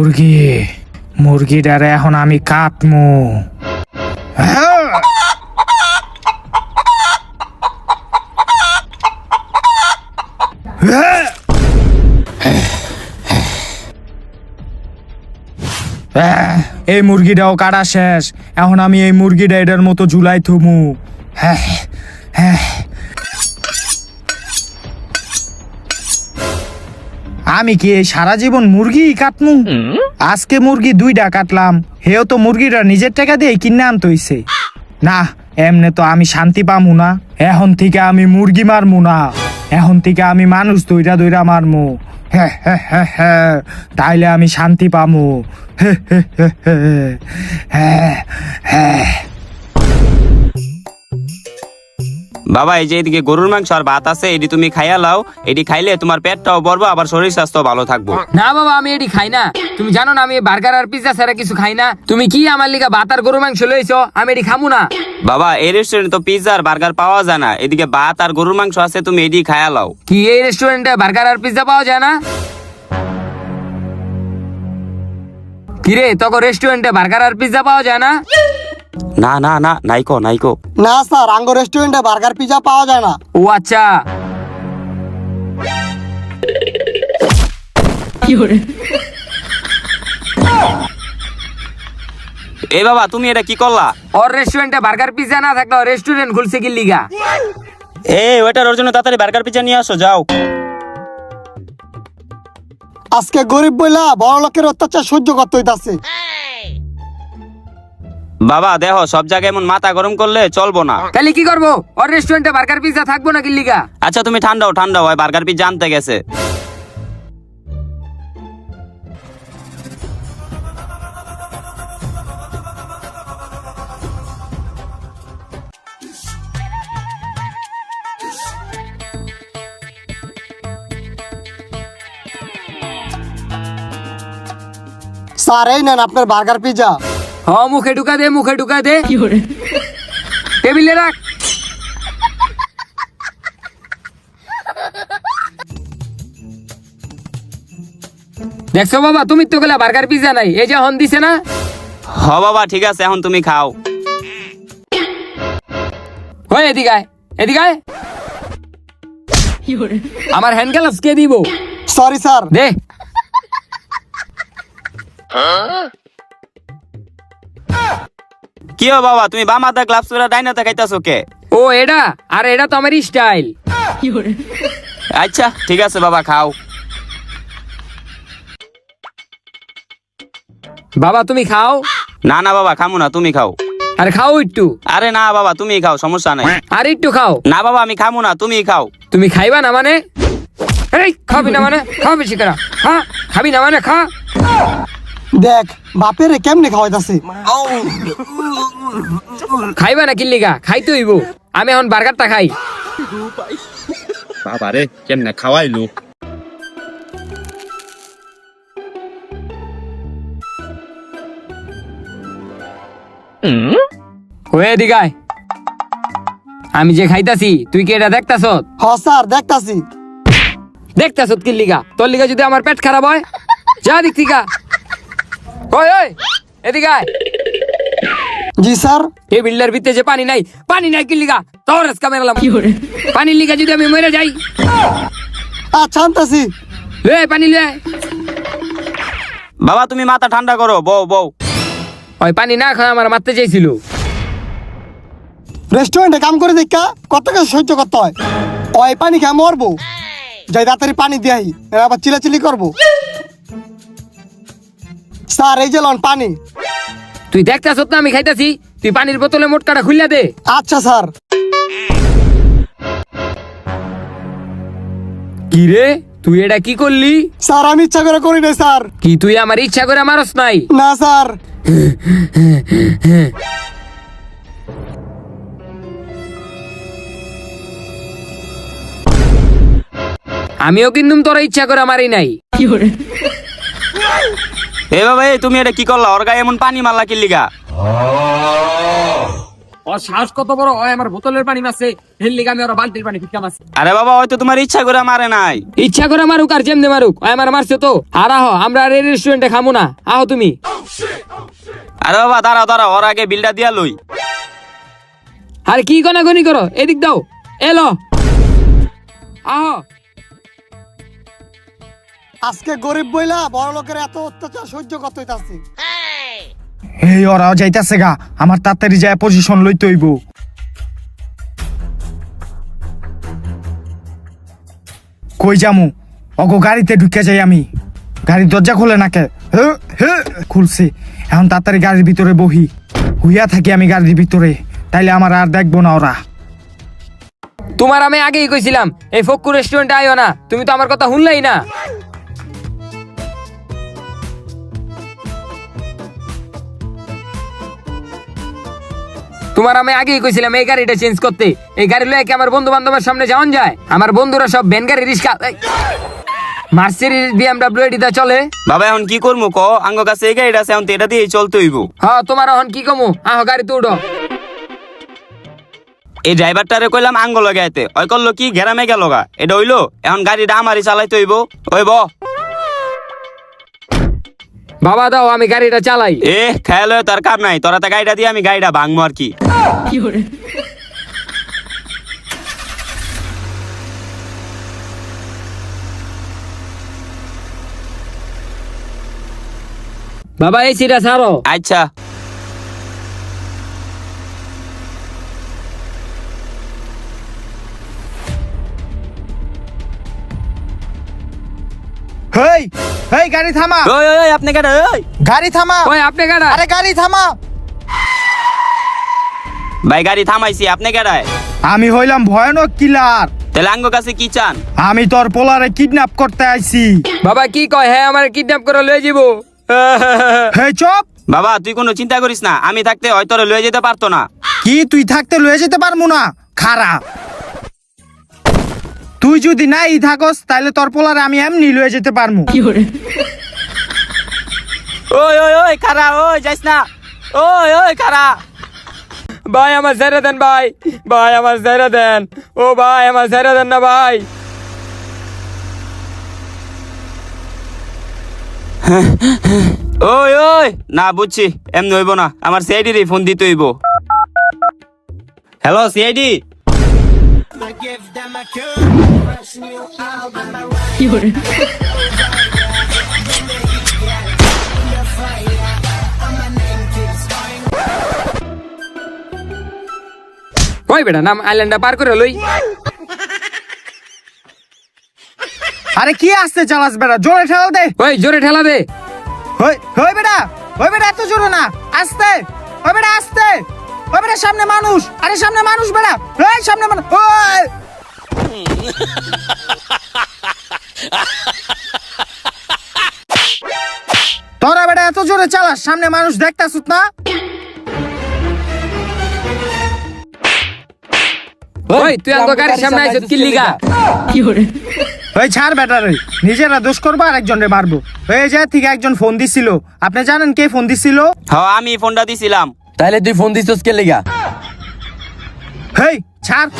মুরগি মুরগিটারে এখন আমি কাটমু। এই মুরগিটাও কাটা শেষ, এখন আমি এই মুরগিটা এটার মতো ঝুলাই থুমু। আমি কি এই সারা জীবন মুরগি কাটমু? আজকে মুরগি 2টা কাটলাম, হেও তো মুরগিটা নিজের টাকা দিয়ে কিনে আনতে হইছে। না, এমনে তো আমি শান্তি পামু না। এখন থেকে আমি মুরগি মারমু না, এখন থেকে আমি মানুষ দইরা দইরা মারমু। তাইলে আমি শান্তি পামু। বাবা, এই যে এদিকে গরুর মাংস আর ভাত আছে, এটি তুমি খাইয়া লাও। এটি খাইলে তোমার পেটটাও ভরবো, আবার শরীর স্বাস্থ্য ভালো থাকবো। না বাবা, আমি এটি খাই না। তুমি জানো না আমি বার্গার আর পিৎজা ছাড়া কিছু খাই না। তুমি কি আমার লিগা ভাত আর গরুর মাংস লইছো? আমি এটি খামু না। বাবা, এই রেস্টুরেন্টে তো পিৎজা আর বার্গার পাওয়া যায় না, এদিকে ভাত আর গরুর মাংস আছে, তুমি এটি খাইয়া লাও। কি এই রেস্টুরেন্টে বার্গার আর পিৎজা পাওয়া যায় না? কিরে, তোকে রেস্টুরেন্টে বার্গার আর পিৎজা পাওয়া যায় না? না না না, নাইকো নাইকো। না স্যার, আঙ্গো রেস্টুরেন্টে বার্গার পিজা পাওয়া যায় না। ও আচ্ছা। এ বাবা, তুমি এটা কি করলা? ওর রেস্টুরেন্টে বার্গার পিৎজা না থাকলে রেস্টুরেন্ট খুলছে কি লিগা? ওইটার ওর জন্য তাড়াতাড়ি বার্গার পিৎজা নিয়ে আসো, যাও। আজকে গরিব বইলা বড় লোকের অত্যাচার সহ্য করতে হইতাছে। বাবা দেখো, সব জায়গায় এমন মাথা গরম করলে চলবো না। তাহলে কি করবো? ওর রেস্টুরেন্টে বার্গার পিৎজা থাকবো না কি লিগা? আচ্ছা তুমি ঠান্ডাও ঠান্ডাও, ওই বার্গার পিৎজা আনতে গেছে। স্যার, এই নেন আপনার বার্গার পিজা। হ, মুখে ঢুকা দে, মুখে ঢুকা দে। টেবিলে রাখ। দেখছো বাবা, তুমি তো গেলা বার্গার পিৎজা নাই, এই যে হন দিছে না। হ বাবা, ঠিক আছে, এখন তুমি খাও। ওই এদিকে আয়, এদিকে আয়। আমার হ্যান্ড গ্লাভস কে দিব? Sorry sir. দে। কি হো বাবা, তুমি বাম হাতে গ্লাভস পরে ডাইনাতে খাইতাছো কে? ও এটা, আর এটা তো আমার স্টাইল। আচ্ছা ঠিক আছে বাবা, খাও। বাবা তুমি খাও। না না বাবা, খামু না, তুমি খাও। আরে খাও একটু। আরে না বাবা, তুমি খাও, সমস্যা নাই। আর একটু খাও। না বাবা, আমি খামু না, তুমি খাও। তুমি খাইবা না মানে? এই খাবি না মানে? খাও বেশি করে। হ্যাঁ, খাবি না মানে খা। দেখ বাপেরে কেমনে খাওয়াইতাছে। খাইবা না কিল্লিগা? খাইতে হইব। আমি এখন বার্গারটা খাই। বাবারে কেমনে খাওয়াইলো। হয়ে দিগায়। আমি যে খাইতাছি তুই কি এটা দেখতাছ? হ স্যার, দেখতাছি। দেখতাছ কিল্লিগা? তোর লিগা যদি আমার পেট খারাপ হয়, যা দেখতি গা। ওই ওই এদিকে আয়। জি স্যার। এই বিল্ডার ভিতরে যে পানি নাই, পানি নাই কিল্লিগা? তোর আজকে মেরালাম। পানির লিগা যদি আমি মরে যাই। আচ্ছা আনতাছি। লে পানি লে। বাবা তুমি মাথা ঠান্ডা করো, বউ বউ। ওই পানি না খাওয়া আমার মারতে চাইছিল। রেস্টুরেন্টে কাম করে দেখা কত কিছু সহ্য করতে হয়। ওই পানি খেয়ে মরবো, যাই তাড়াতাড়ি পানি দিয়াই, এরা আবার চিলাচিলি করবো। স্যার এই যে লন পানি। তুই দেখতাছ না আমি খাইতাছি? তুই পানির বোতলে মোটকাটা খুললা দে। আচ্ছা স্যার। কি রে, তুই এটা কি করলি? স্যার আমি ইচ্ছা করে করি নাই স্যার। কি তুই আমার ইচ্ছা করে মারস নাই? না স্যার। আমিও কিন্তু তোরা ইচ্ছা করে মারি নাই। এ বাবা, তুমি এটা কি করলা? ওর গায়ে এমন পানি মারলা কি লিগা? ওর সাহস কত বড়, ওই আমার বোতলের পানি মারছে, এর লিগে আমি ওর বালতির পানি ভিক্ষা মারছি। আরে বাবা হয়তো তোমার ইচ্ছা করে মারে নাই। ইচ্ছা করে মারুক আর যেমনি মারুক, ওই আমার মারছে তো। আর আহ, আমরা আর এই রেস্টুরেন্টে খামু না, আহ তুমি। আরে বাবা দাঁড়াও দাঁড়াও, ওর আগে বিলটা দিয়া লই। আরে কি গনাগনি করো, এদিক দাও, এলো আহ। আজকে গরিব বইলা বড় লোকের এত অত্যাচার সহ্য করতে হইতাছে। এই ওরাও যাইতাছে গা, আমার তাড়াতাড়ি যায় পজিশন লইতে হইব। কই যামু? অগো গাড়িতে ঢুকে যাই আমি। গাড়ির দরজা খোলে না কে? খুলছে। এখন তাড়াতাড়ি গাড়ির ভিতরে বহি, হুইয়া থাকি আমি গাড়ির ভিতরে, তাইলে আমার আর দেখবো না ওরা। তোমার আমি আগেই কইছিলাম এই ফক্কু রেস্টুরেন্টে আইও না, তুমি তো আমার কথা শুনলেই না। তোমার আমি আগেই কইছিলাম এই গাড়িটা চেঞ্জ করতে। এই গাড়ি লয়ে কি আমার বন্ধু বান্ধবের সামনে যাওয়ান যায়? আমার বন্ধুরা সব ভ্যান গাড়ি, রিক্সা, মার্সিডিজ, বিএমডব্লিউ এডিতে চলে। বাবা এখন কি করবো ক? আঙ্গ কাছে এই গাড়িটা আছে, এখন তো এটা দিয়ে চলতে হইব। হ্যাঁ তোমার এখন কি কমু, আহ গাড়িতে উঠো। এই ড্রাইভারটারে কইলাম আঙ্গ লগে আইতে, ওই করলো কি ঘেরামে গেল গা। এটা হইলো এখন গাড়িটা আমারই চালাইতে হইব। ওই ব বাবা দাও আমি গাড়িটা চালাই। খেয়াল হয়ে তার কাম নাই, তোরা তো গাড়িটা দিয়ে আমি গাড়িটা ভাঙবো আর কি। বাবা এই সিটা ছাড়ো। আচ্ছা হেই হেই, গাড়ি থামা, ওই ওই ওই, আপনি কেডা? ওই গাড়ি থামা। ওই আপনি গাড়া। আরে গাড়ি থামা। ভাই গাড়ি থামাইছি, আপনি কেডায়? আমি হইলাম ভয়ানক কিলার। তাহলে আঙ্গ কাছে কি চান? আমি তোর পোলারে কিডন্যাপ করতে আইছি। বাবা কি কয়, হ্যাঁ আমার কিডন্যাপ করে লয়ে যাবো। হেই চুপ। বাবা তুই কোনো চিন্তা করিস না, আমি থাকতে হয়তো ওরে লয়ে যেতে পারতো না। কি তুই থাকতে লয়ে যেতে পারবো না? খারাপ। তুই যদি নাই থাকস তাহলে তোর পোলারে আমি এমনি লয়ে যেতে পারবো। ওই ওই ওই খারা, ওই যাইস না। ওই ওই খারা। ভাই আমার ছেড়ে দেন ভাই, ভাই আমার ছেড়ে দেন, ও ভাই আমার ছেড়ে দেন না ভাই। ওই ওই না বুঝছি, এমনি হইব না, আমার সিআইডি রে ফোন দিতে হইব। Hello CID. ওই বেটা নাম আইল্যান্ডটা পার করে লই। আরে কি আসতে চালাস বেটা, জোরে ঠেলা দে। ওই জোরে ঠেলা দে। ওই ওই বেটা এত জোরে না, আস্তে। ওই বেটা আস্তে। ওই বেটা সামনে মানুষ, আরে সামনে মানুষ বেটা, এই সামনে মানুষ। ওই তোরা বেটা এত জোরে চালাস, সামনে মানুষ দেখতাছুস না? ওই তুই আমার গাড়ির সামনে আইছিস কি লিগা? ওই ছাড় বেটা রে, নিজেরা দোষ করবো আর একজনরে মারবো। ওই যে থেকে একজন ফোন দিছিল, আপনি জানেন কে ফোন দিছিল? হ্যাঁ আমি ফোনটা দিছিলাম। তাইলে তুই ফোন দিছিস কে লিগা? হেই ছাড়।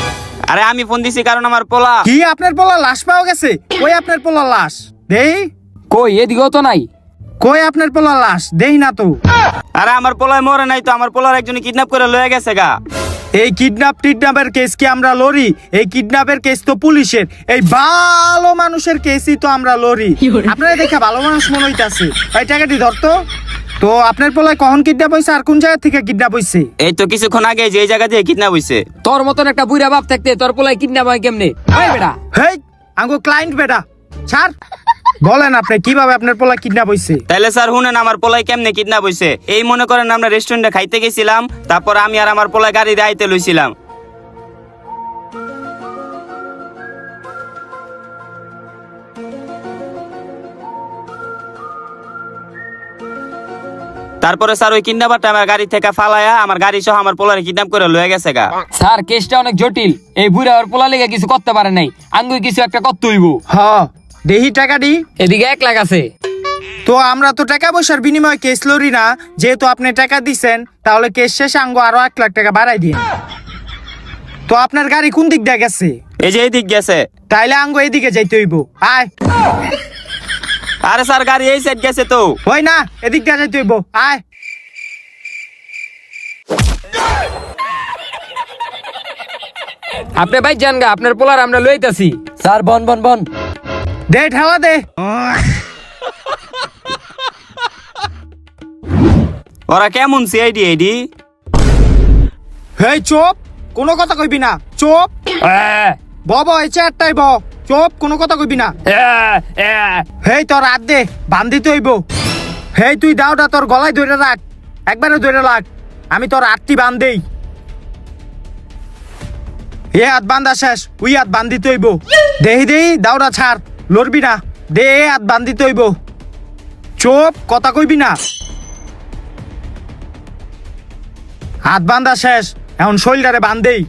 আরে আমি ফোন দিছি কারণ আমার পোলা। কি আপনার পোলা লাশ পাওয়া গেছে? কই আপনার পোলা লাশ দেই? কই এদিকেও তো নাই। কই আপনার পোলা লাশ দেই না তো। আরে আমার পোলায় মরে নাই তো, আমার পোলার একজনে কিডন্যাপ করে লয়ে গেছে গা। এই টিডন্যাপের কেস কি আমরা লরি? এই কিডন্যাপের কেস তো পুলিশের, এই ভালো মানুষের কেসই তো আমরা লরি। আপনারা দেখে ভালো মানুষ মনে হইতাছে, এই টাকাটি ধরতো। তো আপনার পোলায় কখন কিডন্যাপ হইছে আর কোন জায়গা থেকে কিডন্যাপ হইছে? এই তো কিছুক্ষণ আগে যে জায়গা দিয়ে কিডন্যাপ হইছে। তোর মতন একটা বুইরা বাপ থাকতে তোর পোলাই কিডন্যাপ হয় কেমনে? ওই বেটা হেই আঙ্গো ক্লায়েন্ট বেটা ছাড়। বলেন আপনি কিভাবে আপনার পোলা কিডন্যাপ হইছে? তাইলে স্যার শুনেন আমার পোলায় কেমনে কিডন্যাপ হইছে। এই মনে করেন আমরা রেস্টুরেন্টে খাইতে গেছিলাম, তারপর আমি আর আমার পোলায় গাড়ি দিয়ে আইতে লইছিলাম। তারপরে স্যার ওই কিডন্যাপারটা আমার গাড়ি থেকে ফালায়া আমার গাড়ি সহ আমার পোলারে কিডন্যাপ করে লয়ে গেছে গা। স্যার কেসটা অনেক জটিল, এই বুইরা ওর পোলা লেগে কিছু করতে পারে নাই, আঙ্গুই কিছু একটা করতে হইব। হ দেহি টাকা দি। এদিকে 1 লাখ আছে। তো তো আমরা তো টাকা পয়সার বিনিময়ে কেস লড়ি না, যেহেতু আপনি টাকা দিছেন তাহলে কেস শেষে আঙ্গো আরো 1 লাখ টাকা বাড়াই দিন। তো আপনার গাড়ি কোন দিক দিয়ে গেছে? এই যে এইদিক গেছে। তাইলে আঙ্গো এদিকে যাইতে হইব। আয়। আরে স্যার গাড়ি এই সাইড গেছে তো। হয় না, এদিক দিয়ে যাইতে হইব। আয়। আপনি ভাই যান গা, আপনার পোলার আমরা লইতাছি। স্যার বন বন বন। দে ঠেলা দে। ওরা কেমন সিআইডি এডি? হেই চুপ, কোনো কথা কইবি না। চুপ। এই চেয়ারটাই চুপ, কোনো কথা কইবি না। হেই তোর হাত দে, বান্ধিতে হইব। হেই তুই দাওটা তোর গলায় ধরে রাখ, একবারে ধরে রাখ। আমি তোর হাতটি বান্ধেই। এ হাত বান্ধা শেষ, ওই হাত বান্ধিতে হইব। দেহি দেহি দাওটা ছাড়, লড়বি না। দে এ হাত বান্ধিতে হইব। চুপ, কথা কইবি না। হাত বান্ধা শেষ, এখন শরীরটারে বান্ধেই।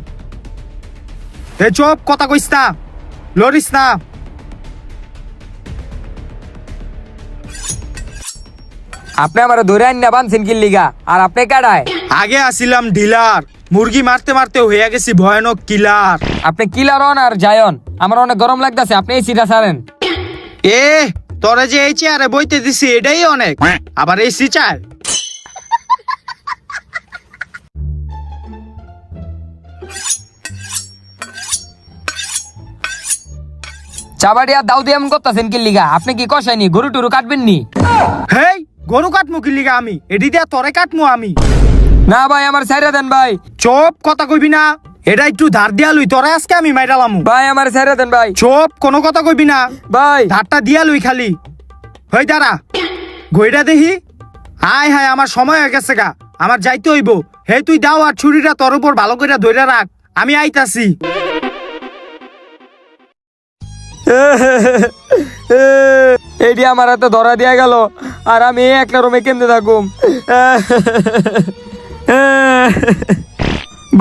এ চুপ, কথা কইস না, লড়িস না। আপনি আমার ধরে আন না বানছেন কি লিগা? আর আপনি কাটায় আগে আসিলাম ডিলার, মুরগি মারতে মারতে হইয়া গেছি ভয়ানক কিলার। আপনি কিলার হন আর যায়ন, আমার অনেক গরম লাগতেছে, আপনি এই সিটা ছাড়েন। এ তোরে যে এই চেয়ারে বইতে দিছি এটাই অনেক, আবার এসি চায়। চাবাড়ি আর দাও দিয়ে এমন করতেছেন কি লিগা? আপনি কি কষায়নি, গরু টুরু কাটবেন নি? হেই গরু কাটমু কি লিগা আমি? এডি দিয়া তোরে কাটমু আমি। না ভাই, আমার ছাইরা দেন ভাই। চুপ, কথা কইবি না। এটা একটু ধার দিয়া লুই, তোরে আজকে আমি মাইরালামু। ভাই আমার ছাইরা দেন ভাই। চুপ, কোনো কথা কইবি না। ভাই ধারটা দিয়া লুই খালি। হই দাঁড়া, গইটা দেখি। হায় হায়, আমার সময় হয়ে গেছে গা, আমার যাইতে হইব। হে তুই দাও আর ছুরিটা তোর উপর ভালো করে ধইরা রাখ, আমি আইতাছি। এটি আমার হাতে ধরা দিয়া গেল, আর আমি একটা রুমে কেন্দ্রে থাকুম।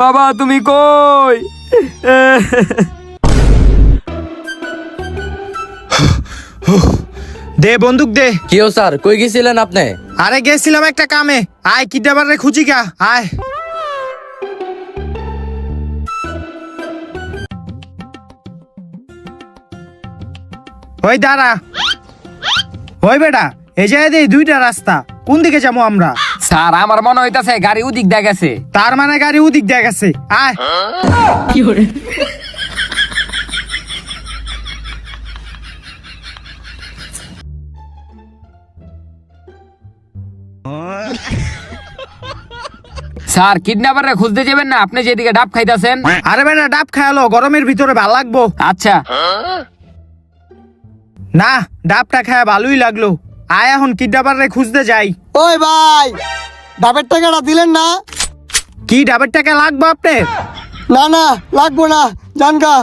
বাবা তুমি কই? দে বন্দুক দে। কিও স্যার, কই গেছিলেন আপনি? আরে গেছিলাম একটা কামে। আয় কিডন্যাপারে খুঁজি গা, আয়। ওই দাঁড়া। ওই বেটা, এই যে এই দুইটা রাস্তা, কোন দিকে যাবো আমরা? স্যার আমার মনে হইতাছে গাড়ি ওদিক দিয়ে গেছে। তার মানে গাড়ি ওদিক দিয়ে গেছে। আয়। স্যার কিডন্যাপারে খুঁজতে যাবেন না, আপনি যেদিকে ডাব খাইতাছেন। আরে বেটা ডাব খায়ালো, গরমের ভিতরে ভাল লাগবো। আচ্ছা না, ডাবটা খায় ভালোই লাগলো। আয় এখন কিডন্যাপারে খুঁজতে যাই। ওই ভাই, ডাবের টাকাটা দিলেন না? কি ডাবের টাকা লাগবে আপনার? না না, লাগবো না, জানগা।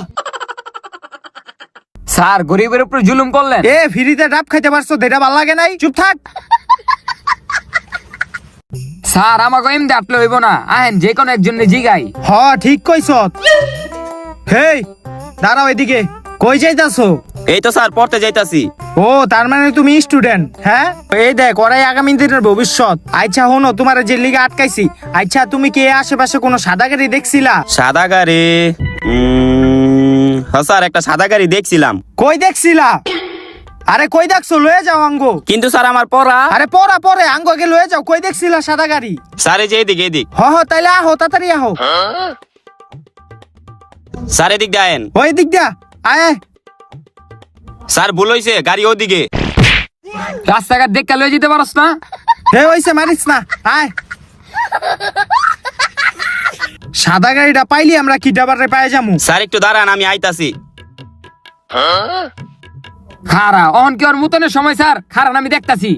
স্যার গরিবের উপর জুলুম করলেন। এ ফ্রিতে ডাব খাইতে পারছো, এটা ভাল লাগে নাই? চুপ থাক। স্যার আমাকে এমনি আটলে হইব না, আহেন যে কোনো একজন জিগাই। হ ঠিক কইছ। হেই দাঁড়াও এদিকে। কই যাইতাছো? এই তো স্যার পড়তে যাইতাছি। ও তার মানে তুমি স্টুডেন্ট? হ্যাঁ, এই দেখ ওরাই আগামী দিনের ভবিষ্যৎ। আচ্ছা হনো, তোমার যে লিগে আটকাইছি। আচ্ছা তুমি কি আশেপাশে কোনো সাদা গাড়ি দেখছিলা? সাদা গাড়ি? হ্যাঁ স্যার, একটা সাদা গাড়ি দেখছিলাম। কই দেখছিলা? আরে কই দেখছো, লয়ে যাও আঙ্গো। কিন্তু স্যার আমার পড়া। আরে পড়া পরে আঙ্গো আগে লয়ে যাও। কই দেখছিলা সাদা গাড়ি? স্যার এই যে এদিক এদিক। হ হ, তাইলে আহো, তাড়াতাড়ি আহো। স্যার এদিক দেন। ওই দিক দিয়া আয়। স্যার ভুল হইছে, গাড়ি ওদিকে। রাস্তাঘাট দেখতে লয়ে যেতে পারস না? হে হইছে, মারিস না, আয়। সাদা গাড়িটা পাইলি আমরা কিডন্যাপারে পাই যামু। স্যার একটু দাঁড়ান, আমি আইতাছি। খারা অহন কি ওর মুতনের সময়? স্যার খারান, আমি দেখতাছি।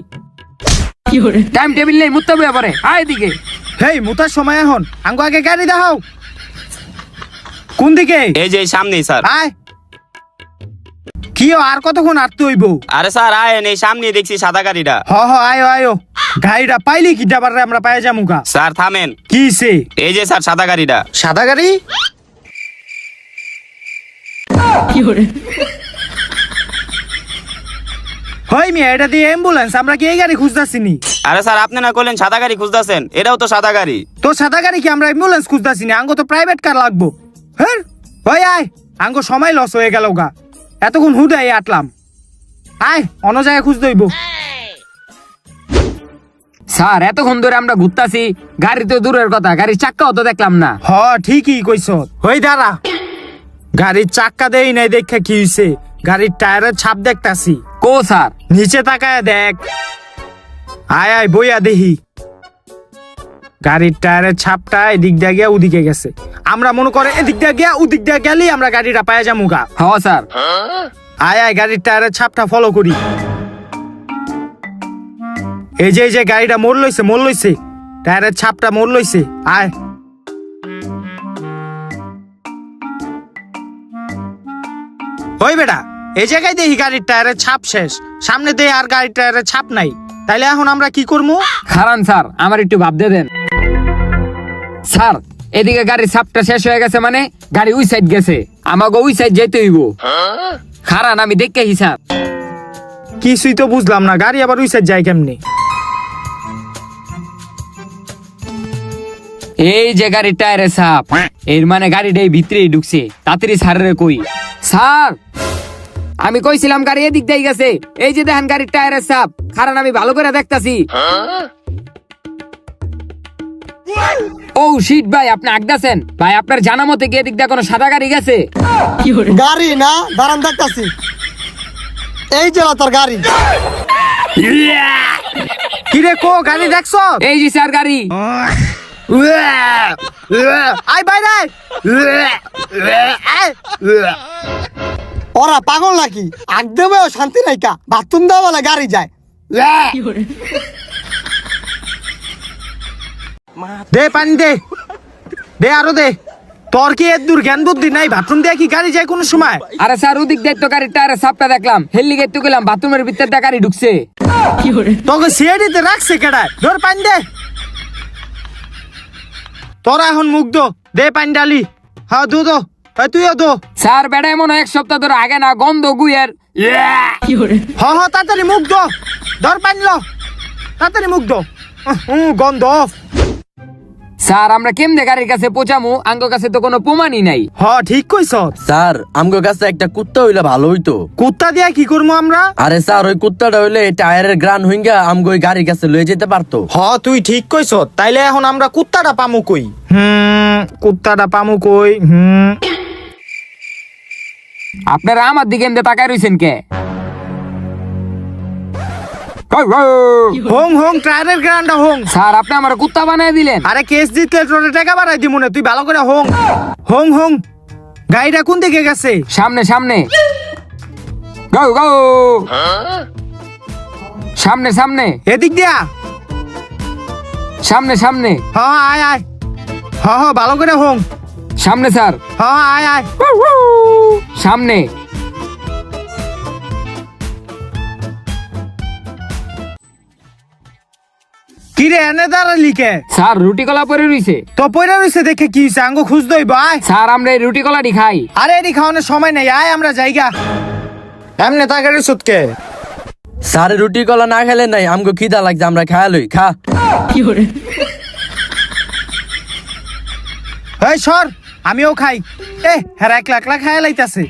টাইম টেবিল নেই, মুততে বইয়া পরে। আয় এদিকে। হেই মুতার সময় এখন, আঙ্গো আগে গাড়ি দেখাও। কোন দিকে? এই যে সামনেই স্যার। আয়। কি আর কতক্ষণ আটতে হইব? আরে স্যার আয়েন, এই সামনে দেখছি সাদা গাড়িটা। হ হ, আয়ো আয়ো। গাড়িটা পাইলি কিডন্যাপারে আমরা পাই যামু গা। স্যার থামেন। কিছে? এই যে স্যার সাদা গাড়িটা। সাদা গাড়ি? হই মিয়া, এটা দিয়ে অ্যাম্বুলেন্স, আমরা কি এই গাড়ি খুঁজতাছিনি? আরে স্যার আপনি না করলেন সাদা গাড়ি খুঁজতেছেন, এটাও তো সাদা গাড়ি। তো সাদা গাড়ি কি আমরা অ্যাম্বুলেন্স খুঁজতাছিনি? আঙ্গো তো প্রাইভেট কার লাগবো। হ্যাঁ ওই আয়, আঙ্গো সময় লস হয়ে গেল গা, এতক্ষণ হুদাই আটলাম। আয় অন্য জায়গায় খুঁজ দইব। স্যার এতক্ষণ ধরে আমরা ঘুরতাছি, গাড়ি তো দূরের কথা, গাড়ির চাক্কাও তো দেখলাম না। হ ঠিকই কইছ। হই দাঁড়া, গাড়ির চাক্কা দেই নাই দেখে কি হইছে, গাড়ির টায়ারের ছাপ দেখতাছি। কো স্যার? নিচে তাকায় দেখ। আয় আয় বইয়া দেখি। গাড়ির টায়ারের ছাপটা এদিক দিয়ে গিয়া ওদিকে গেছে। আমরা মনে করে এদিক দিয়ে গিয়া ওদিক দিয়ে গেলেই আমরা গাড়িটা পায়ে যাবো গা। হ স্যার। আয় আয় গাড়ির টায়ারের ছাপটা ফলো করি। এই যে গাড়িটা মোড় লইছে, টায়ারের ছাপটা মোড় লইছে। আয় ওই বেটা, এই জায়গায় দেখি গাড়ির টায়ারের ছাপ শেষ, সামনে দিয়ে আর গাড়ির টায়ারের ছাপ নাই। তাইলে এখন আমরা কি করবো? খারান স্যার, আমার একটু ভাবতে দেন। স্যার এদিকে গাড়ির সাপটা শেষ হয়ে গেছে, মানে গাড়ি ওই সাইড গেছে, আমাকে ওই সাইড যেতে হইব। খারান আমি দেখে হিসাব। কিছুই তো বুঝলাম না, গাড়ি আবার ওই সাইড যায় কেমনি? এই যে গাড়ির টায়ারের সাপ, এর মানে গাড়িটা এই ভিতরেই ঢুকছে। তাড়াতাড়ি স্যারের কই। স্যার আমি কইছিলাম গাড়ি এদিক দিয়ে গেছে, এই যে দেখেন গাড়ির টায়ারের সাপ। কারণ আমি ভালো করে দেখতাছি। ও শিট ভাই, আপনি আগদাছেন ভাই, আপনার জানা মতে কি এদিক দিয়ে কোনো সাদা গাড়ি গেছে? গাড়ি না, দাঁড়ান দেখতাছি। এই যে তোর গাড়ি। কিরে কো গাড়ি দেখছ? এই যে স্যার গাড়ি। আয় বাইরে। ওরা পাগল নাকি? আগ দেবে শান্তি নাই কা, বাথরুম দেওয়া বলে গাড়ি যায়। দে পানি দে, দে আরো দে। তোর কি এত দূর জ্ঞান বুদ্ধি নাই? বাথরুম দিয়ে কি গাড়ি যায় কোন সময়? আরে স্যার ওদিক দিয়ে তো গাড়ির টায়ারের সাপটা দেখলাম, হেললি গেট তো গেলাম, বাথরুমের ভিতর দিয়ে গাড়ি ঢুকছে। তোকে সিএডিতে রাখছে কেডা? ধর পানি দে। তোরা এখন মুখ দো, দে পানি ডালি। হ্যাঁ দো দো, তুইও দো। স্যার বেড়া এমন এক সপ্তাহ ধরে আগে না গন্ধ গুয়ের। হ তাড়াতাড়ি মুখ দো, ধর পানি লো, তাড়াতাড়ি মুখ দো। গন্ধ। স্যার আমরা কেমনে গাড়ির কাছে পৌঁছামু? আঙ্গ কাছে তো কোনো প্রমাণই নাই। হ ঠিক কইছ। স্যার আমগো কাছে একটা কুত্তা হইলে ভালো হইতো। কুত্তা দিয়া কি করবো আমরা? আরে স্যার ওই কুত্তাটা হইলে টায়ারের গ্রান হইঙ্গা আমগো ওই গাড়ির কাছে লয়ে যেতে পারতো। হ তুই ঠিক কইছ। তাইলে এখন আমরা কুত্তাটা পামু কই? কুত্তাটা পামু কই? আপনারা আমার দিকে এমনি তাকায় রইছেন কে? হোং হোং টায়ারের গ্রান্ডা হোং। স্যার আপনি আমার কুত্তা বানায় দিলেন। আরে কেস জিতলে তোর টাকা বাড়াই দিমু না, তুই ভালো করে হোং হোং হোং। গাড়িটা কোন দিকে গেছে? সামনে সামনে। গো গো। সামনে সামনে। এদিক দিয়া। সামনে সামনে। হ্যাঁ আয় আয়। ভালো করে হোং। সামনে স্যার। হ্যাঁ আয় আয়। সামনে। কিরে এনে দাঁড়ালি কে? স্যার রুটি কলা পরে রইছে। তো পয়রা রইছে দেখে কি হইছে? আঙ্গো খুঁজ দইব। আয়। স্যার আমরা এই রুটি কলাটি খাই। আরে এটি খাওয়ানোর সময় নেই, আয় আমরা যাইগা। এমনি তাকে সুতকে। স্যার রুটি কলা না খেলে নাই, আমগো খিদা লাগছে, আমরা খায়া লই। খা। এই সর, আমিও খাই। হ্যাঁ একলা একলা খায় লাইতাছে।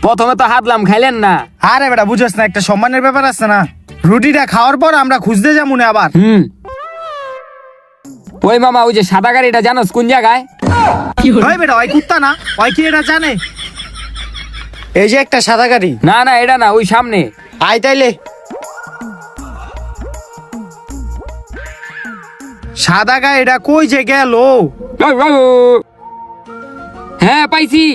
প্রথমে তো হাতলাম, খাইলেন না। আরে বেটা বুঝছ না, একটা সম্মানের ব্যাপার আছে না। রুটিটা খাওয়ার পর আমরা খুঁজতে যাবো না আবার। ওই মামা ওই যে সাদা গাড়িটা জানোস কোন জায়গায়? ওই বেটা ওই কুত্তা না, ওই কি এটা জানে? এই যে একটা সাদা গাড়ি। না না এটা না, ওই সামনে। আয় তাইলে। সাদা গাড়িটা কই যে গেল? হ্যাঁ পাইছি,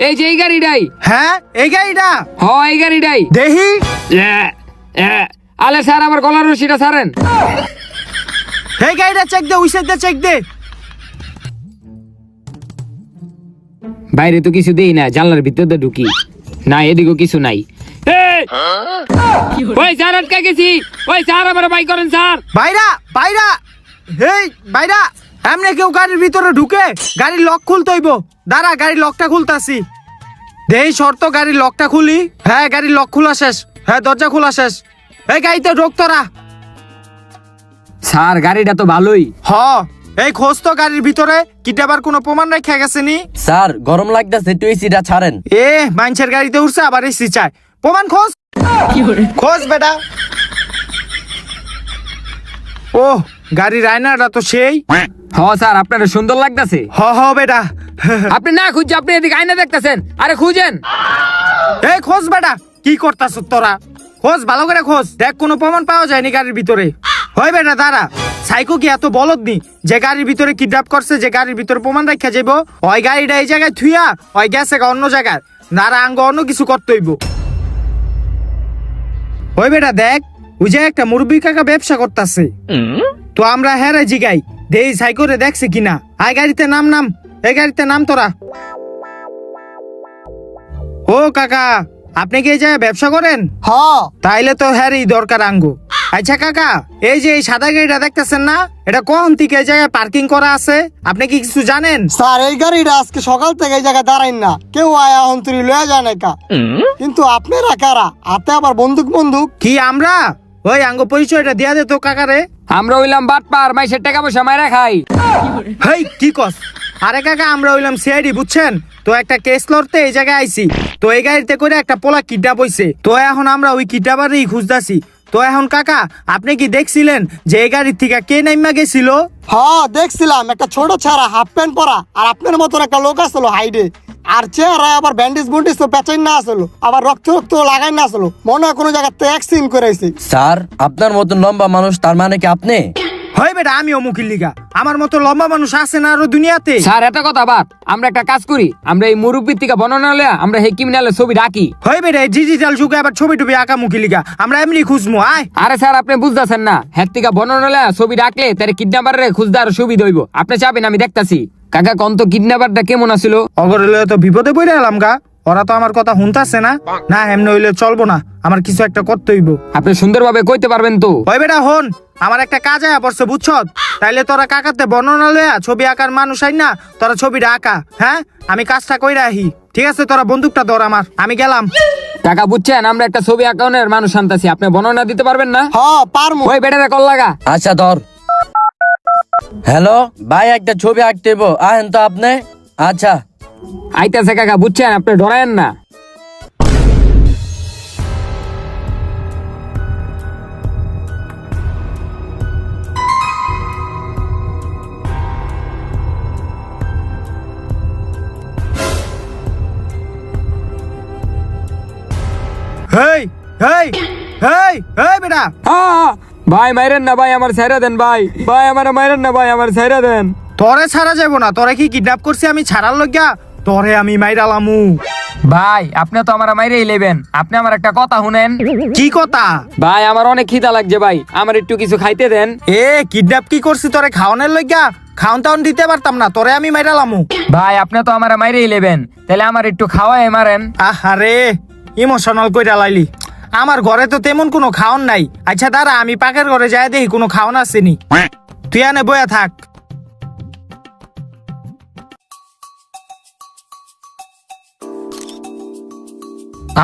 এই যে এই গাড়িটাই। হ্যাঁ এই গাড়িটা। হ এই গাড়িটাই। দেখি। আলে স্যার আমার গলার রশিটা ছাড়েন। এই গাড়িটা চেক দে, ওই সাইডটা চেক দে। বাইরে তো কিছু দেই না, জানলার ভিতরে ঢুকি না, এদিকেও কিছু নাই। ওই স্যার আটকা গেছি। ওই স্যার আমার বাই করেন স্যার। বাইরা বাইরা, এই বাইরা। এমনি কেউ গাড়ির ভিতরে ঢুকে? গাড়ির লক খুলতে হইব। দাঁড়া গাড়ির লকটা খুলতাছি। দেই শর্ত গাড়ির লকটা খুলি। হ্যাঁ গাড়ির লক খোলা শেষ। হ্যাঁ দরজা খোলা শেষ। এই গাড়িতে ঢোক তোরা। স্যার গাড়িটা তো ভালোই। হ এই খোঁজ তো গাড়ির ভিতরে কিডন্যাপার কোনো প্রমাণ রেখে গেছে নি। স্যার গরম লাগতেছে, একটু এসিটা ছাড়েন। এ মানুষের গাড়িতে উঠছে আবার এসি চায়, প্রমাণ খোঁজ। খোঁজ বেটা। ও গাড়ির আয়নাটা তো সেই। হ স্যার আপনার সুন্দর লাগতেছে। হ হ বেটা। আপনি না খুঁজছে, আপনি এদিকে আয়না দেখতেছেন। আরে খুঁজেন। এই খোঁজ বেটা, কি করতাছ তোরা? খোঁজ ভালো করে খোঁজ, দেখ কোনো প্রমাণ পাওয়া যায়নি গাড়ির ভিতরে। হয় বেটা দাঁড়া, সাইকো কি এত বলদ নি যে গাড়ির ভিতরে কিডন্যাপ করছে, যে গাড়ির ভিতরে প্রমাণ রাখা যাইব? ওই গাড়িটা এই জায়গায় থুইয়া ওই গেছে অন্য জায়গায়, দাঁড়া আঙ্গ অন্য কিছু করতে হইব। ওই বেটা দেখ, ওই যে একটা মুরব্বী কাকা ব্যবসা করতেছে, তো আমরা হ্যাঁ রে জিগাই দেই সাইকোরে দেখছে কিনা। আয় গাড়িতে নাম নাম, এই গাড়িতে নাম তোরা। ও কাকা, আপনি কি এই জায়গায় ব্যবসা করেন? হ তাইলে তো হ্যারই দরকার আঙ্গু। আচ্ছা কাকা, এই যে এই সাদা গাড়িটা দেখতেছেন না, এটা কোন থেকে এই জায়গায় পার্কিং করা আছে? আপনি কি কিছু জানেন? স্যার এই গাড়িটা আজকে সকাল থেকে এই জায়গায় দাঁড়াইন না, কেউ আয়া অন্তরি লয়ে যায় না কা। কিন্তু আপনারা কারা? হাতে আবার বন্দুক বন্দুক। কি আমরা? ওই আঙ্গ পরিচয়টা দিয়া দে তো কাকারে। আমরা হইলাম বাটপার, মাইসের টাকা পয়সা মাইরা খাই। হেই কি কস? আরে কাকা আমরা হইলাম সিআইডি, বুঝছেন তো? একটা কেস লড়তে এই জায়গায় আইছি, তো এই গাড়িতে করে একটা পোলা কিডন্যাপ হইছে, তো এখন আমরা ওই কিডন্যাপারই খুঁজতাছি। তো এখন কাকা আপনি কি দেখছিলেন যে এই গাড়ির থেকে কে নাইমা গেছিল? হ্যাঁ দেখছিলাম, একটা ছোট ছাড়া হাফ প্যান্ট পরা আর আপনার মতন একটা লোক আসলো হাইডে, আর চেহারায় আবার ব্যান্ডেজ বন্ডেজ তো পেঁচাই না আসলো, আবার রক্ত রক্ত লাগাই না আসলো, মনে হয় কোনো জায়গাতে অ্যাক্সিডেন্ট করেছে। স্যার আপনার মতন লম্বা মানুষ, তার মানে কি আপনি? হয় বেটা আমি অমুকির লিগা, আমার মতো লম্বা মানুষ আছে না আরো দুনিয়াতে? স্যার এত কথা বাদ, আমরা একটা কাজ করি, আমরা এই মুরব্বীর থেকে বর্ণনা লইয়া আমরা হে ক্রিমিনালের ছবি রাখি। হয় বেটা ডিজিটাল যুগে আবার ছবি টবি আঁকা মুখি লিগা, আমরা এমনি খুঁজমু। আয় আরে স্যার আপনি বুঝতেছেন না, হের থেকে বর্ণনা লইয়া ছবি রাখলে তার কিডন্যাপারের খুঁজতে আরো সুবিধা হইব। আপনি চাবেন আমি দেখতাছি। কাকা কোন তো কিডন্যাপারটা কেমন আছিল? অগরে লয়ে তো বিপদে পড়ে এলাম গা, ওরা তো আমার কথা শুনতাছে না। না এমনি হইলে চলবো না, আমার কিছু একটা করতে হইব। আপনি সুন্দরভাবে কইতে পারবেন তো? ওই বেটা হন, আমার একটা কাজ আয়া পড়ছে বুঝছ, তাইলে তোরা কাকাতে বর্ণনা লইয়া ছবি আঁকার মানুষ আই না, তোরা ছবিটা আঁকা। হ্যাঁ আমি কাজটা কইরা আহি, ঠিক আছে? তোরা বন্দুকটা ধর আমার, আমি গেলাম। কাকা বুঝছেন আমরা একটা ছবি আঁকানোর মানুষ আনতাছি, আপনি বর্ণনা দিতে পারবেন না? হ্যাঁ পারমু। ওই বেটারে কল লাগা। আচ্ছা ধর। হ্যালো ভাই, একটা ছবি আঁকতে হইবো, আহেন তো আপনি। আচ্ছা আইতাছে কাকা, বুঝছেন আপনি ডরায়েন না। হেই হেই হেই হেই বেটা, ভাই মাইরেন না ভাই, আমার ছাইরা দেন ভাই, ভাই আমার মাইরেন না ভাই, আমার ছাইরা দেন। তোরে ছাড়া যাবো না। তোরে কি কিডন্যাপ করছি আমি ছাড়ার লজ্ঞা? তোরে আমি মাইরালামু। ভাই আপনি তো আমার মাইরেই লেবেন, আপনি আমার একটা কথা শুনেন। কি কথা? ভাই আমার অনেক খিদা লাগছে ভাই, আমার একটু কিছু খাইতে দেন। এ কিডন্যাপ কি করছি তোরে খাওয়ানোর লজ্ঞা? খাওন টাউন দিতে পারতাম না, তোরে আমি মাইরালামু। ভাই আপনি তো আমার মাইরেই লেবেন, তাহলে আমার একটু খাওয়াই মারেন। আহারে ইমোশনাল কইরা লাইলি। আমার ঘরে তো তেমন কোনো খাওন নাই। আচ্ছা দাঁড়া, আমি পাকের ঘরে যাই দেখি কোনো খাওন আসেনি। তুই আনে বয়া থাক।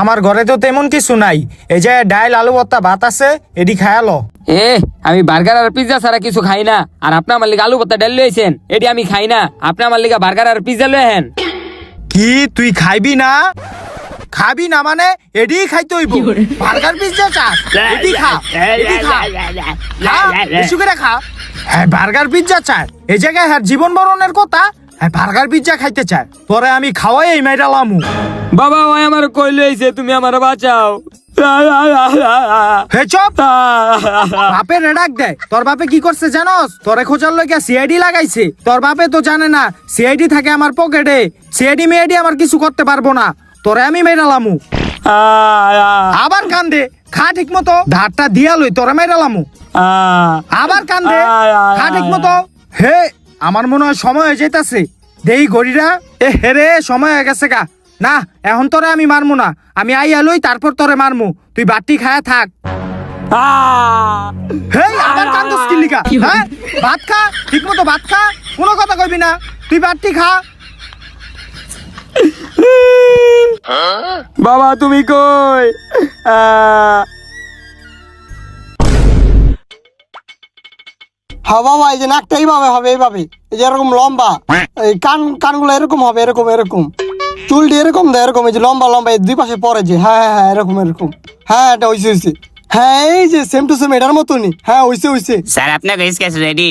আমার ঘরে তো তেমন কিছু নাই, এই যে ডাইল আলু ভর্তা ভাত আছে, এডি খায়ালো। এ আমি বার্গার আর পিৎজা ছাড়া কিছু খাই না, আর আপনি আমার লিগে আলু ভর্তা ডাল লইছেন, এটি আমি খাই না। আপনি আমার লিগে বার্গার আর পিৎজা লইছেন। কি তুই খাইবি না? খাবি না মানে এডি খাইতে হইব। বার্গার পিজ্জা চাস, এডি খা, এডি খা, খা, বেশি করে খা। হ্যাঁ বার্গার পিজ্জা চায়, এই জায়গায় হ্যাঁ জীবন মরণের কথা, হ্যাঁ বার্গার পিজ্জা খাইতে চায়। তোরে আমি খাওয়াই এই মাইরালামু। বাবা ওই আমার কই লইছে, তুমি আমার বাঁচাও। হে চুপ। বাপে রেডাক দে। তোর বাপে কি করছে জানোস? তোরে খোঁজার লইগা সিআইডি লাগাইছে। তোর বাপে তো জানে না সিআইডি থাকে আমার পকেটে। সিআইডি মেআইডি আমার কিছু করতে পারবো না, তোরে আমি মেরালামু। আবার কান্দে, খা ঠিক মতো, ধারটা দিয়া লই তোরে মেরালামু। আবার কান্দে, খা ঠিক মতো। হে আমার মনে হয় সময় হয়ে যাইতাছে। দেই ঘড়িটা, এ হেরে সময় হয়ে গেছে গা। না এখন তোরে আমি মারমু না, আমি আইয়া লই তারপর তোরে মারমু। তুই বাটি খায়া থাক। হেই আবার কান্দস কি লিগা? হ্যাঁ ভাত খা ঠিক মতো, ভাত খা, কোনো কথা কইবি না। তুই বাটি খা। বাবা তুমি কই? হ্যাঁ বাবা, এই যে নাকটা এইভাবে হবে, এইভাবে, এই যে এরকম লম্বা, এই কানগুলো এরকম হবে, এরকম এরকম, চুলটি এরকম দেয়, এরকম, এই যে লম্বা লম্বা, এই দুই পাশে পরে যে, হ্যাঁ হ্যাঁ হ্যাঁ, এরকম এরকম, হ্যাঁ এটা হইছে, হ্যাঁ এই যে সেম টু সেম এটার মতনই, হ্যাঁ হইছে। স্যার আপনার স্কেচ রেডি।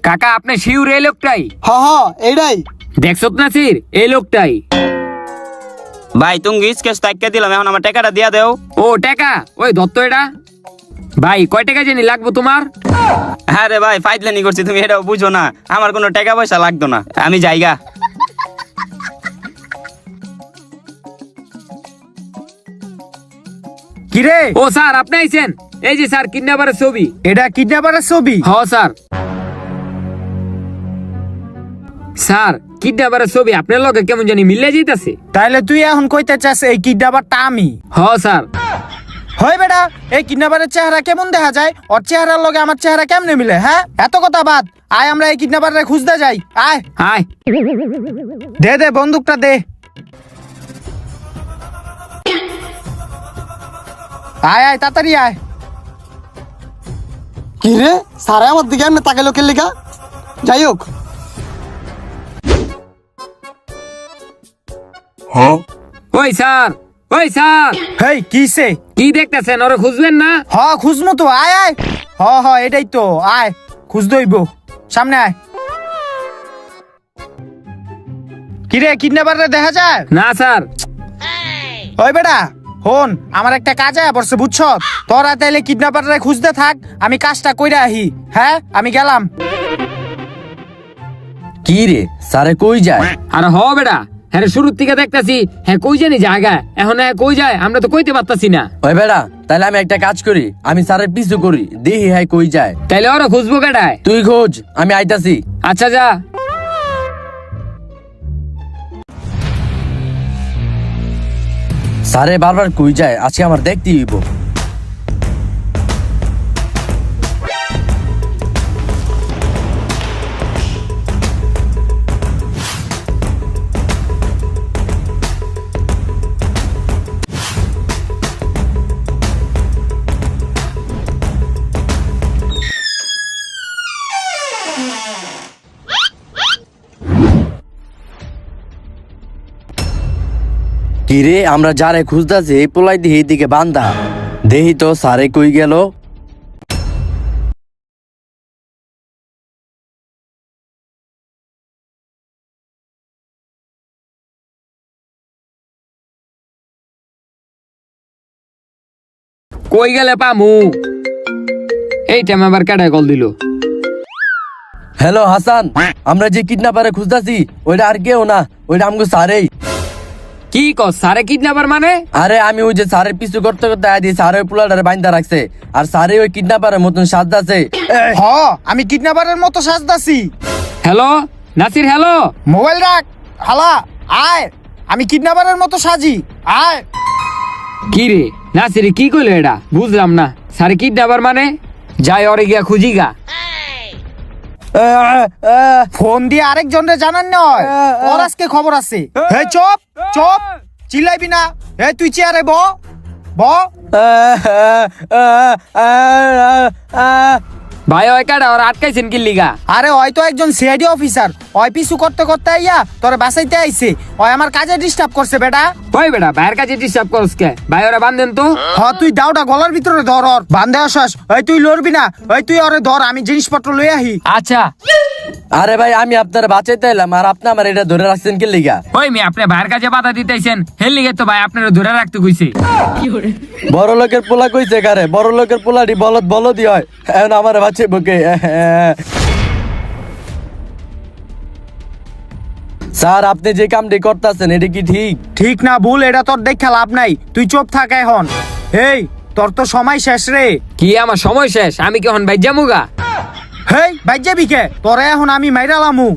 কাকা আপনি শিউর এই লোকটাই হ্যাঁ হ্যাঁ এইটাই। দেখছো নাসির, এই লোকটাই। ভাই তুমি স্কেচ টাইকা দিলাম, এখন আমার টাকাটা দিয়া দেও। ও টাকা, ওই দত্ত এটা। ভাই কয় টাকা জানি লাগবো তোমার? হ্যাঁ রে ভাই, ফাইজলানি করছি, তুমি এটাও বুঝো না, আমার কোনো টাকা পয়সা লাগতো না, আমি যাইগা। কিরে, ও স্যার আপনি আইছেন? এই যে স্যার কিডন্যাপারের ছবি। এটা কিডন্যাপারের ছবি? হ স্যার। স্যার কিডন্যাপারের ছবি আপনার লগে কেমন জানি মিলে যাইতাছে। তাইলে তুই এখন কইতে চাস এই কিডন্যাপারটা আমি? হ স্যার। হয় বেটা, এই কিডন্যাপারের চেহারা কেমন দেখা যায়? ওর চেহারার লগে আমার চেহারা কেমনে মিলে? হ্যাঁ, এত কথা বাদ, আয় আমরা এই কিডন্যাপারে খুঁজতে যাই। আয় হাই দে বন্দুকটা দে। আয় আয় তাড়াতাড়ি আয়। কি রে, স্যার আমার দিকে এমনি তাকে লোকের লেখা। যাই হোক, ওই স্যার, ওই স্যার, হেই কিসে? কি দেখতেছেন? ওরে খুঁজবেন না? হ খুঁজমু তো, আয় আয়। হ এটাই তো, আয় খুঁজ দইব, সামনে আয়। কিরে, কিডন্যাপারে দেখা যায় না স্যার। ওই বেটা হন, আমার একটা কাজ আয়া পড়ছে বুঝছ। তোরা তাইলে কিডন্যাপারে খুঁজতে থাক, আমি কাজটা কইরা আহি। হ্যাঁ আমি গেলাম। কি রে, স্যারে কই যায়? আর হ বেটা, হ্যাঁ শুরুর থেকে দেখতাছি, হ্যাঁ কই জানি জায়গা, এখন হ্যাঁ কই যায় আমরা তো কইতে পারতাছি না। ওই বেড়া, তাহলে আমি একটা কাজ করি, আমি স্যারের পিছু করি, দেখি হ্যাঁ কই যায়। তাইলে ওরা খুঁজবো কেডায়? তুই খোঁজ, আমি আইতাছি। আচ্ছা যা। স্যারে বারবার কই যায়, আজকে আমার দেখতে হইব। কিরে, আমরা যারে খুঁজতাছি এই পোলাই দিয়ে এইদিকে বান্ধা, দেহি তো স্যারে কই গেল। কই গেলে পামু? এই টাইম আবার কেডায় কল দিল? হ্যালো হাসান, আমরা যে কিডন্যাপারে খুঁজতাছি ওইটা আর কেউ না, ওইটা আমগো স্যারেই। কি কস, সারে কিডন্যাপার মানে? আরে আমি ওই যে স্যারের পিছু করতে করতে আইদি, স্যার ওই পোলাটারে বাইন্দা রাখছে, আর স্যারে ওই কিডন্যাপারের মতন সাজদাছে। হ আমি কিডন্যাপারের মতো সাজদাছি। Hello Nasir, hello. মোবাইল রাখ, হালা আয়, আমি কিডন্যাপারের মতো সাজি, আয়। কি রে নাসির, কি কইলো এটা? বুঝলাম না। সারে কিডন্যাপার মানে? যাই ওরে গিয়া খুঁজি গা। ফোন দিয়ে আরেকজনরে জানান নয়, ওর আজকে খবর আছে। হে চুপ চুপ, চিল্লাইবি না। হে তুই চেয়ারে ব। ভাই ওই কাটা ওরা আটকাইছেন কি লিগা? আরে হয়তো একজন সিআইডি অফিসার, ওই পিছু করতে করতে আইয়া তোরে বাঁচাইতে আইছে, ওই আমার কাজে ডিস্টার্ব করছে বেটা। ওই বেটা ভাইয়ের কাছে ডিস্টার্ব করস কে? ভাই ওরা বান্ধেন তো। হ তুই দাওটা গলার ভিতরে ধর, ওর বান্ধে আসস। ওই তুই লড়বি না, ওই তুই ওরে ধর, আমি জিনিসপত্র লই আহি। আচ্ছা। আরে ভাই, আমি আপনার বাঁচাইতে এলাম, আর আপনি আমার এটা ধরে রাখছেন কি লিগা? ওই মেয়ে আপনি ভাইয়ের কাছে বাধা দিতেছেন, হের লিগে তো ভাই আপনারা ধরে রাখতে কইছে। বড় লোকের পোলা কইছে কারে? বড় লোকের পোলাটি বলদই হয়, এখন আমার বাঁচাইব কে? স্যার, আপনি যে কামটি করতেছেন এটা কি ঠিক? ঠিক না ভুল এটা তোর দেখা লাভ নাই, তুই চুপ থাক এখন। এই তোর তো সময় শেষ রে। কি আমার সময় শেষ? আমি কি এখন ভাই জামুগা? হেই বাইর যাবি কে? তোরে এখন আমি মাইরালামু।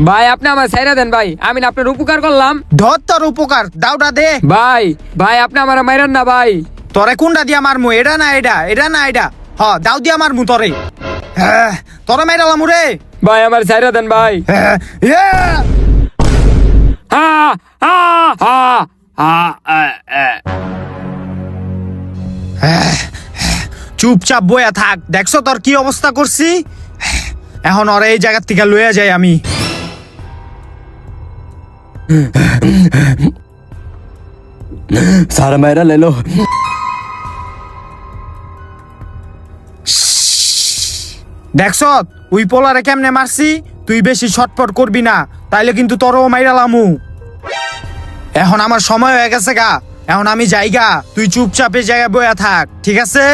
ভাই আপনি আমার ছাইরা দেন ভাই, আমি না আপনার উপকার করলাম। ধর তোর উপকার, দাওটা দে। ভাই ভাই আপনি আমার মাইরান না ভাই। তোরে কোনটা দিয়া মারমু? এটা না এটা, এটা না এটা, হ দাও দিয়া মারমু তোরে। হ্যাঁ তোরে মাইরালামু রে। ভাই আমার ছাইরা দেন ভাই। হ্যাঁ, ইয়া! হা হা হা হা। চুপচাপ বইয়া থাক, দেখছো তোর কি অবস্থা করছি। এখন ওরে এই জায়গার থেকে লইয়া যাই আমি। স্যার মাইরা লেলো। দেখছো ওই পোলারে কেমনে মারছি, তুই বেশি ছটপট করবি না, তাইলে কিন্তু তোরও মাইরালামু। এখন আমার সময় হয়ে গেছে গা, এখন আমি যাইগা, তুই চুপচাপ এই জায়গায় বইয়া থাক, ঠিক আছে?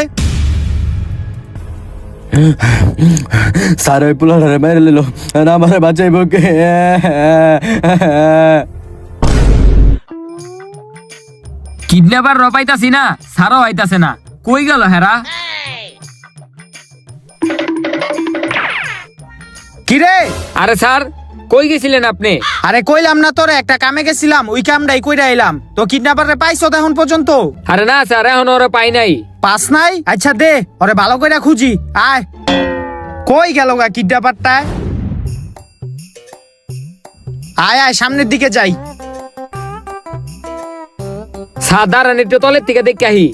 স্যার ওই পোলারে মাইরা লেলো, আমারে বাঁচাইব কে? কিডন্যাপার পাইতাছি না, সারও আইতাছে না, কই গেল হেরা? কিরে? আরে স্যার, কই গেছিলেন আপনি? আরে কইলাম না তোরে একটা কামে গেছিলাম, ওই কামটাই কইরা এলাম। তো কিডন্যাপারে পাইছো তো এখন পর্যন্ত? আরে না স্যার, এখন ওরা পাই নাই। পাস নাই? আচ্ছা দে, ওরে ভালো কইরা খুঁজি। আয়, কই গেল গা কিডন্যাপারটা? আয় আয়, সামনের দিকে যাই। স্যার দাঁড়ান, একটু তলের থেকে দেখে আহি।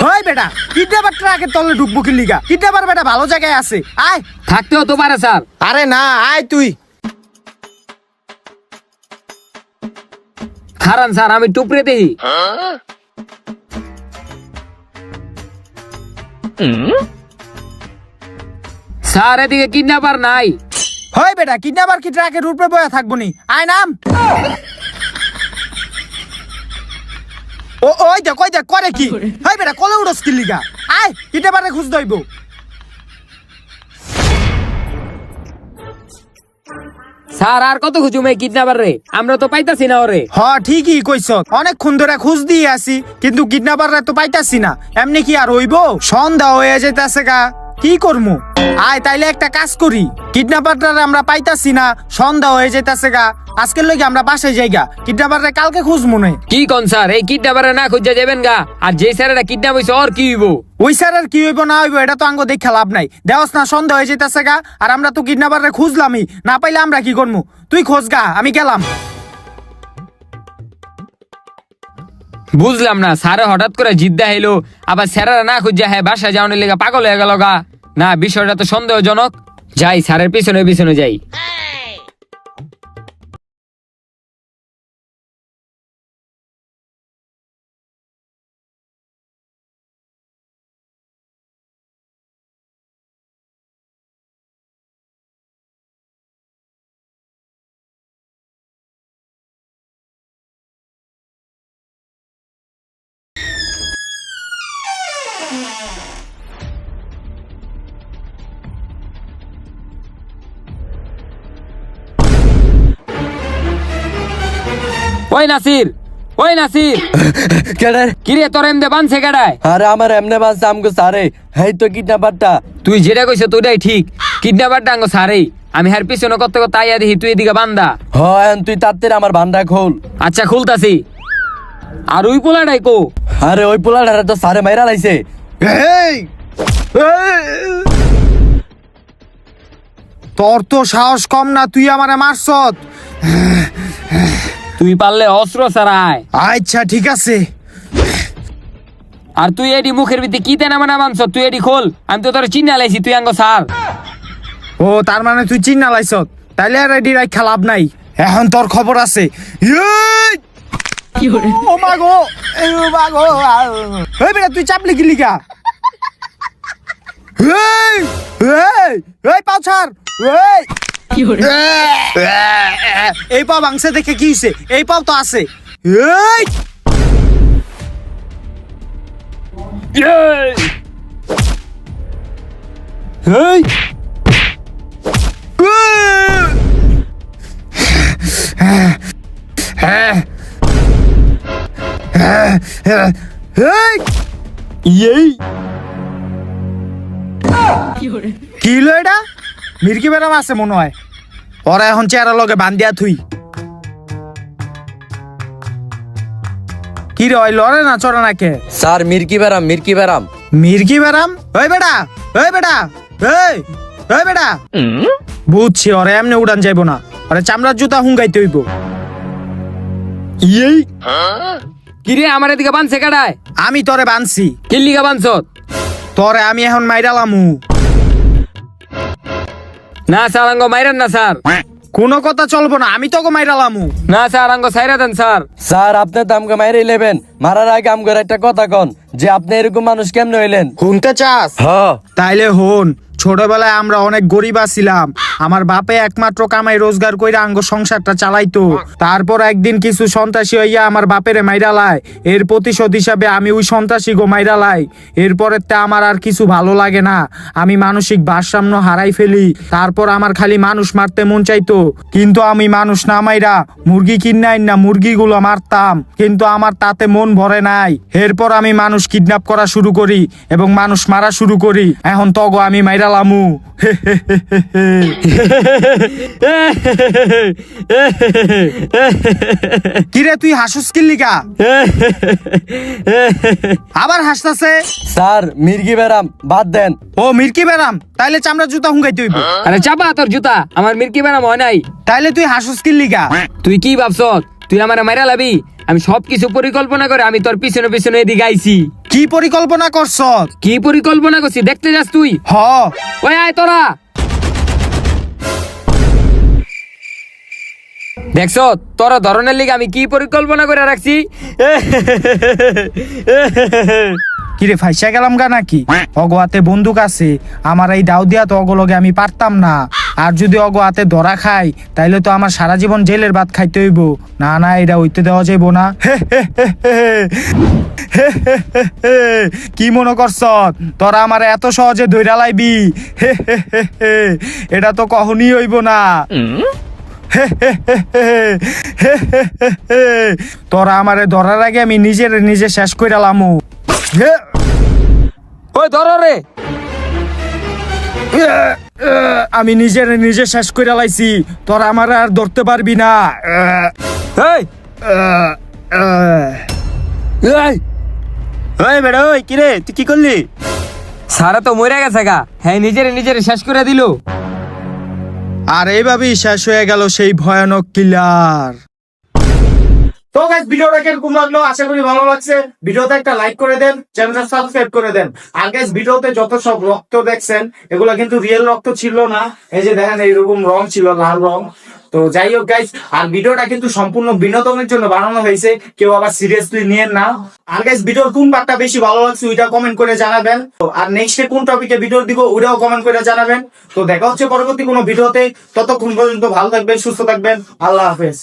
হই বেটা, কিডন্যাপার ট্রাকের তলে ঢুকবো কি লিগা? কিডন্যাপার বেটা ভালো জায়গায় আছে, আয়। থাকতেও তো পারে স্যার। আরে না, আয় তুই। খারান স্যার, আমি টুপরে দেখি। স্যার এদিকে কিডন্যাপার নাই। হই বেটা, কিডন্যাপার কি ট্রাকের উপরে বয়া থাকবো নি? আয় নাম। ও ওই দেখ, ওই দেখ করে কি? হই বেটা, কলে উড়স কি লিগা? আয়, কিডন্যাপারে খুঁজ দইব। স্যার আর কত খুঁজুম এই কিডন্যাপার রে, আমরা তো পাইতাছি না ওরে। হ ঠিকই কইছ, অনেকক্ষণ ধরে খোঁজ দিয়ে আসি, কিন্তু কিডন্যাপাররা তো পাইতাছি না। এমনি কি আর হইব? সন্ধ্যা হয়ে যাইতাছে গা, কি করমু? আয় তাইলে একটা কাজ করি, কিডন্যাপাররা আমরা পাইতাছি না, সন্ধ্যা হয়ে যাইতাছে গা, আজকের লইগে আমরা বাসায় যাইগা, কিডন্যাপাররা কালকে খুঁজ মনে। কি কোন স্যার, এই কিডন্যাপারে না খুঁজা যাবেন গা? আর যে স্যারেরা কিডন্যাপ হইছে ওর কি হইব? ওই স্যারের কি হইব না হইব এটা তো আঙ্গ দেখা লাভ নাই। দেওয়াস না সন্ধ্যা হয়ে যাইতাছে গা, আর আমরা তো কিডন্যাপাররা খুঁজলামই, না পাইলে আমরা কি করমু? তুই খোঁজ গা, আমি গেলাম। বুঝলাম না, স্যারে হঠাৎ করে জিদ্দা হইলো, আবার স্যারেরা না খুঁজা হ্যাঁ বাসায় যাওয়ানোর লেগে পাগল হয়ে গেল গা। না, বিষয়টা তো সন্দেহজনক। যাই স্যারের পিছনে পিছনে যাই। ওই নাসির, ওই নাসির, কেডার? কিরে তোর এমদে বানছে কেডায়? আরে আমার এমনে বাঁচছে আমগো স্যারে, এই তো কিডন্যাপারটা। তুই যেটা কইছ তোটাই ঠিক, কিডন্যাপারটা আঙ্গ সারেই। আমি হার পিছনে কত কত আইয়া দেখি তুই এদিকে বান্দা। হ্যাঁ তুই তাড়াতাড়ি আমার ভান্ডা খোল। আচ্ছা খুলতাছি। আর ওই পোলাটাই কো? আরে ওই পোলাটারে তো স্যারে মাইরা লাইছে। এই, তোর তো সাহস কম না, তুই আমারে মারছত। তুই পারলে অস্ত্র ছাড়ায়। আচ্ছা ঠিক আছে। আর তুই এডি মুখের ভিতরে কি তেনা মানা মানছ? তুই এডি খোল, আমি তো তোর চিন্না লাইছি, তুই আঙ্গ সার। ও তার মানে তুই চিন্না লাইছত, তাইলে আর এডি রাখা লাভ নাই। এখন তোর খবর আছে। ও মা গো, ও মা গো, এই বেটা তুই চাপলি কি লিগা? এই এই এই পাও ছাড়, এই এই পাও ভাঙছে দেখে কি হইছে? এই পাও তো আছে। এই এই কি হলো এটা? মির্কি বেড়াম আছে মনে হয়। ওরা এখন চেহারা লগে বান্ধিয়া থুই। কি রে, ওই লড়ে না চড়ে না কে? স্যার মির্কি বেরাম, মির্কি বেরাম। মির্কি বেড়াম? ওই বেটা, ওই বেটা, এই ওই বেটা, বুঝছি ওরে এমনি উড়ান যাইব না, ওরে চামড়ার জুতা হুঙ্গাইতে হইব। কিরে আমার এদিকে বানছে কেডায়? আমি তোরে বানছি। কিল্লিগা বানছ? তোরে আমি এখন মাইরালামু। না স্যার আঙ্গ মাইরেন না স্যার। কোনো কথা চলবো না, আমি তোকে মাইরালামু। না স্যার আঙ্গ সাইরা দেন স্যার। স্যার আপনি তো আমাকে মাইরে নেবেন, মারার আগে আমগর একটা কথা কন যে আপনি এরকম মানুষ কেমনে হইলেন? শুনতে চাস? তাইলে হন, ছোটবেলায় আমরা অনেক গরিব ছিলাম। আমার বাপে একমাত্র কামাই রোজগার কইরা আঙ্গ সংসারটা চালাইতো। তারপর একদিন কিছু সন্ত্রাসী হইয়া আমার বাপেরে মাইরালায়। এর প্রতিশোধ হিসাবে আমি ওই সন্ত্রাসী গো মাইরালাই। এরপরের তে আমার আর কিছু ভালো লাগে না, আমি মানসিক ভারসাম্য হারাই ফেলি। তারপর আমার খালি মানুষ মারতে মন চাইতো, কিন্তু আমি মানুষ না মাইরা মুরগি কিনাই না মুরগিগুলো মারতাম, কিন্তু আমার তাতে মন ভরে নাই। এরপর আমি মানুষ কিডন্যাপ করা শুরু করি এবং মানুষ মারা শুরু করি। এখন তগো আমি মাইরালামু। কিরে তুই হাসুস কিল্লিকা? আবার হাসতাছে। স্যার মির্গি বেরাম বাদ দেন। ও মির্কি বেরাম, তাইলে চামড়া জুতা হুঙ্গাইতে হইব। আরে চাপা তোর জুতা, আমার মির্কি বেনাম হয় নাই। তাইলে তুই হাসুস কিল্লিকা? তুই কি ভাবছ তুই আমার মাইরা লাবি? আমি সবকিছু পরিকল্পনা করে আমি তোর পিছনে পিছনে এদিকে আইছি। কি পরিকল্পনা করছ? কি পরিকল্পনা করছি দেখতে যাস তুই? হ, ওই আয় তোরা। দেখছ তোরা ধরনের লিগে আমি কি পরিকল্পনা করে রাখছি? কিরে ফাইসা গেলাম গা নাকি? অগোয়াতে বন্দুক আছে, আমার এই দাও দিয়া তো অগলগে আমি পারতাম না। আর যদি অগোয়াতে ধরা খাই তাইলে তো আমার সারা জীবন জেলের ভাত খাইতে হইব। না না, এটা হইতে দেওয়া যাইব না। কি মনে করছ তোরা আমার এত সহজে ধইরা লাইবি? এটা তো কখনই হইব না। তোরা আমারে ধরার আগে আমি নিজে শেষ কইরা লামু। ওই ধর রে। আমি নিজে শেষ করে লাইছি, তোরা আমার আর ধরতে পারবি না। এই এই ওই বেড়া, ওই কিরে তুই কি করলি? সারা তো মরে গেছে গা, হ্যাঁ নিজের শেষ করে দিল। আর এইভাবেই শেষ হয়ে গেল সেই ভয়ানক কিলার। তো গাইস, ভিডিওটা কিরকম লাগলো আশা করি ভালো লাগছে। ভিডিওতে একটা লাইক করে দেন, চ্যানেলটা সাবস্ক্রাইব করে দেন। আর গাইস, ভিডিওতে যত সব রক্ত দেখছেন এগুলো কিন্তু রিয়েল রক্ত ছিল না। এই যে দেখেন এইরকম রং ছিল, লাল রং। তো যাই হোক গাইস, আর ভিডিওটা কিন্তু সম্পূর্ণ বিনোদনের জন্য বানানো হয়েছে, কেউ আবার সিরিয়াসলি নিয়েন না। আর গাইস, ভিডিওর কোন পার্টটা বেশি ভালো লাগছে ওইটা কমেন্ট করে জানাবেন। আর নেক্সটে কোন টপিকে ভিডিও দিব ওইটাও কমেন্ট করে জানাবেন। তো দেখা হচ্ছে পরবর্তী কোনো ভিডিওতে। ততক্ষণ পর্যন্ত ভালো থাকবেন, সুস্থ থাকবেন। আল্লাহ হাফেজ।